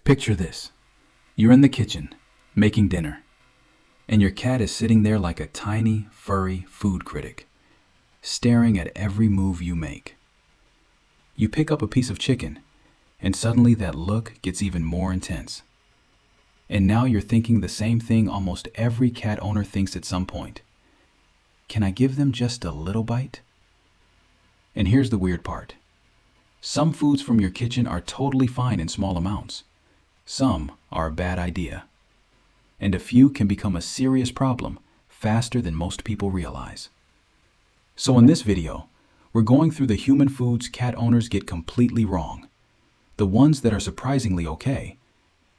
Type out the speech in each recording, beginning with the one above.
Picture this. You're in the kitchen, making dinner, and your cat is sitting there like a tiny, furry food critic, staring at every move you make. You pick up a piece of chicken, and suddenly that look gets even more intense. And now you're thinking the same thing almost every cat owner thinks at some point. Can I give them just a little bite? And here's the weird part. Some foods from your kitchen are totally fine in small amounts. Some are a bad idea. And a few can become a serious problem faster than most people realize. So in this video, we're going through the human foods cat owners get completely wrong. The ones that are surprisingly okay,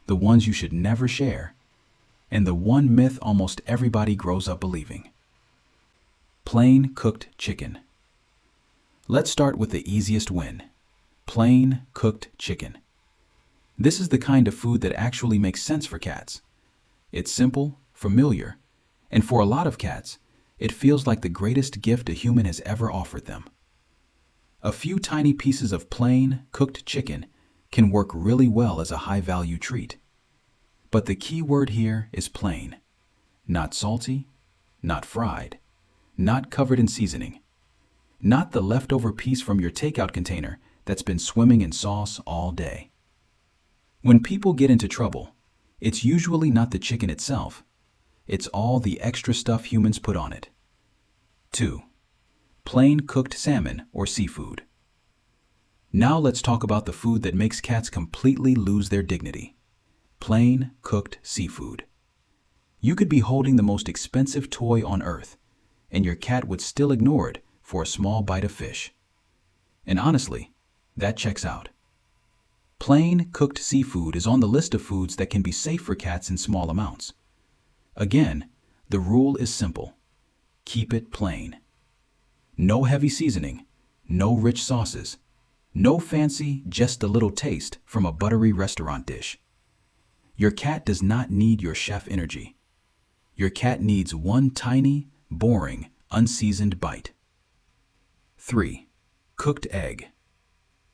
the ones you should never share, and the one myth almost everybody grows up believing. Plain cooked chicken. Let's start with the easiest win. Plain cooked chicken. This is the kind of food that actually makes sense for cats. It's simple, familiar, and for a lot of cats, it feels like the greatest gift a human has ever offered them. A few tiny pieces of plain, cooked chicken can work really well as a high-value treat. But the key word here is plain. Not salty, not fried, not covered in seasoning, not the leftover piece from your takeout container that's been swimming in sauce all day. When people get into trouble, it's usually not the chicken itself. It's all the extra stuff humans put on it. 2. Plain cooked salmon or seafood. Now let's talk about the food that makes cats completely lose their dignity. Plain cooked seafood. You could be holding the most expensive toy on earth, and your cat would still ignore it for a small bite of fish. And honestly, that checks out. Plain cooked seafood is on the list of foods that can be safe for cats in small amounts. Again, the rule is simple. Keep it plain. No heavy seasoning, no rich sauces, no fancy, just a little taste from a buttery restaurant dish. Your cat does not need your chef energy. Your cat needs one tiny, boring, unseasoned bite. 3. Cooked egg.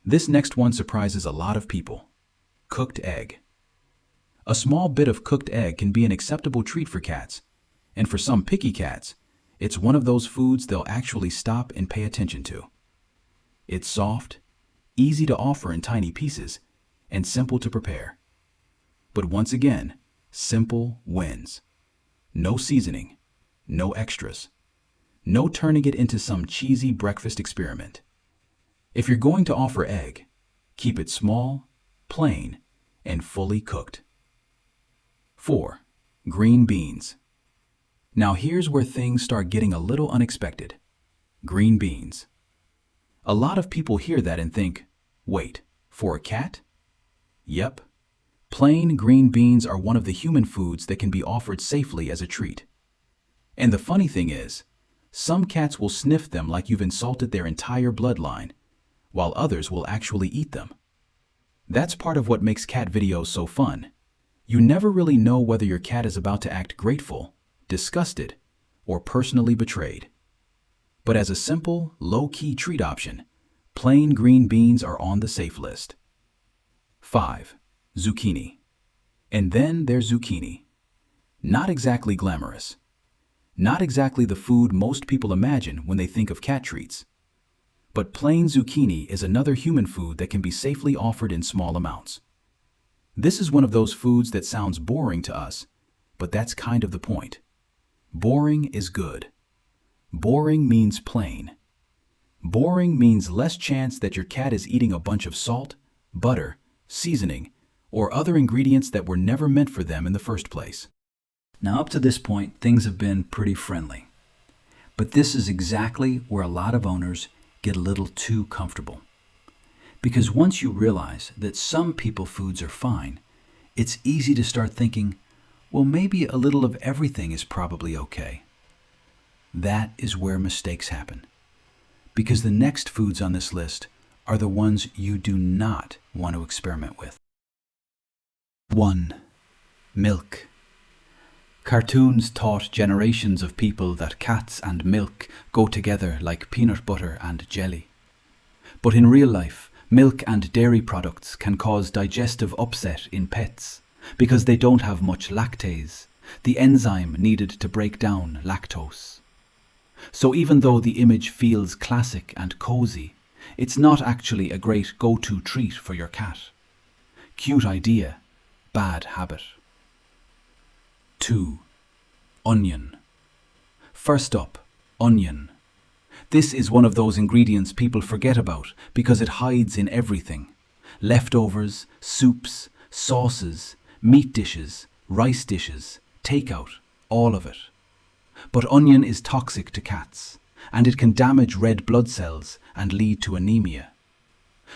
This next one surprises a lot of people. Cooked egg. A small bit of cooked egg can be an acceptable treat for cats, and for some picky cats, it's one of those foods they'll actually stop and pay attention to. It's soft, easy to offer in tiny pieces, and simple to prepare. But once again, simple wins. No seasoning, no extras, no turning it into some cheesy breakfast experiment. If you're going to offer egg, keep it small, plain, and fully cooked. 4. Green beans. Now here's where things start getting a little unexpected. Green beans. A lot of people hear that and think, wait, for a cat? Yep. Plain green beans are one of the human foods that can be offered safely as a treat. And the funny thing is, some cats will sniff them like you've insulted their entire bloodline, while others will actually eat them. That's part of what makes cat videos so fun. You never really know whether your cat is about to act grateful, disgusted, or personally betrayed. But as a simple, low-key treat option, plain green beans are on the safe list. 5. Zucchini. And then there's zucchini. Not exactly glamorous. Not exactly the food most people imagine when they think of cat treats. But plain zucchini is another human food that can be safely offered in small amounts. This is one of those foods that sounds boring to us, but that's kind of the point. Boring is good. Boring means plain. Boring means less chance that your cat is eating a bunch of salt, butter, seasoning, or other ingredients that were never meant for them in the first place. Now up to this point, things have been pretty friendly. But this is exactly where a lot of owners get a little too comfortable. Because once you realize that some people foods are fine, it's easy to start thinking, well, maybe a little of everything is probably okay. That is where mistakes happen. Because the next foods on this list are the ones you do not want to experiment with. 1. Milk. Cartoons taught generations of people that cats and milk go together like peanut butter and jelly. But in real life, Milk and dairy products can cause digestive upset in pets because they don't have much lactase, the enzyme needed to break down lactose. So even though the image feels classic and cozy, it's not actually a great go-to treat for your cat. Cute idea, bad habit. 2. Onion. First up, onion. This is one of those ingredients people forget about because it hides in everything. Leftovers, soups, sauces, meat dishes, rice dishes, takeout, all of it. But onion is toxic to cats, and it can damage red blood cells and lead to anemia.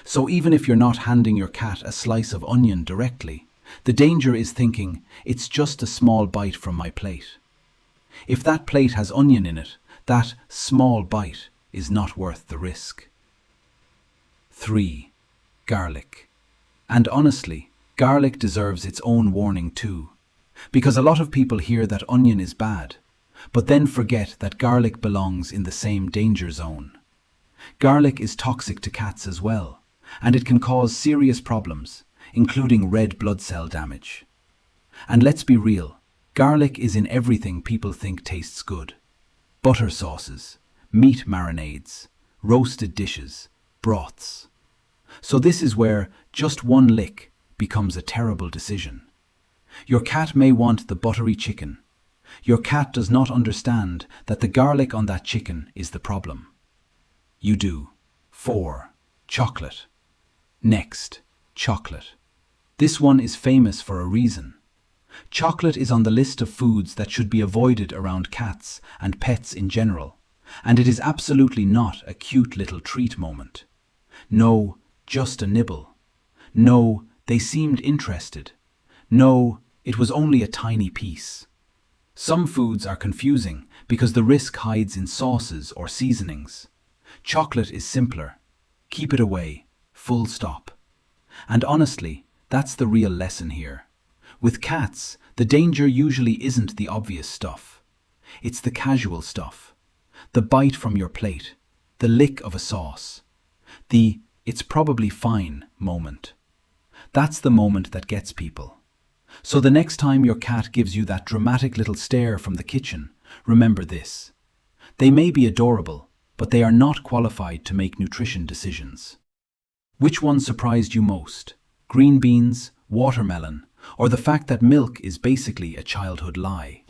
So even if you're not handing your cat a slice of onion directly, the danger is thinking, it's just a small bite from my plate. If that plate has onion in it, that small bite is not worth the risk. 3. Garlic. And honestly, garlic deserves its own warning too, because a lot of people hear that onion is bad, but then forget that garlic belongs in the same danger zone. Garlic is toxic to cats as well, and it can cause serious problems, including red blood cell damage. And let's be real, garlic is in everything people think tastes good. Butter sauces, meat marinades, roasted dishes, broths. So this is where just one lick becomes a terrible decision. Your cat may want the buttery chicken. Your cat does not understand that the garlic on that chicken is the problem. You do. 4. Chocolate. Next, chocolate. This one is famous for a reason. Chocolate is on the list of foods that should be avoided around cats and pets in general, and it is absolutely not a cute little treat moment. No, just a nibble. No, they seemed interested. No, it was only a tiny piece. Some foods are confusing because the risk hides in sauces or seasonings. Chocolate is simpler. Keep it away. Full stop. And honestly, that's the real lesson here. With cats, the danger usually isn't the obvious stuff. It's the casual stuff. The bite from your plate. The lick of a sauce. The "it's probably fine" moment. That's the moment that gets people. So the next time your cat gives you that dramatic little stare from the kitchen, remember this. They may be adorable, but they are not qualified to make nutrition decisions. Which one surprised you most? Green beans, watermelon, or the fact that milk is basically a childhood lie?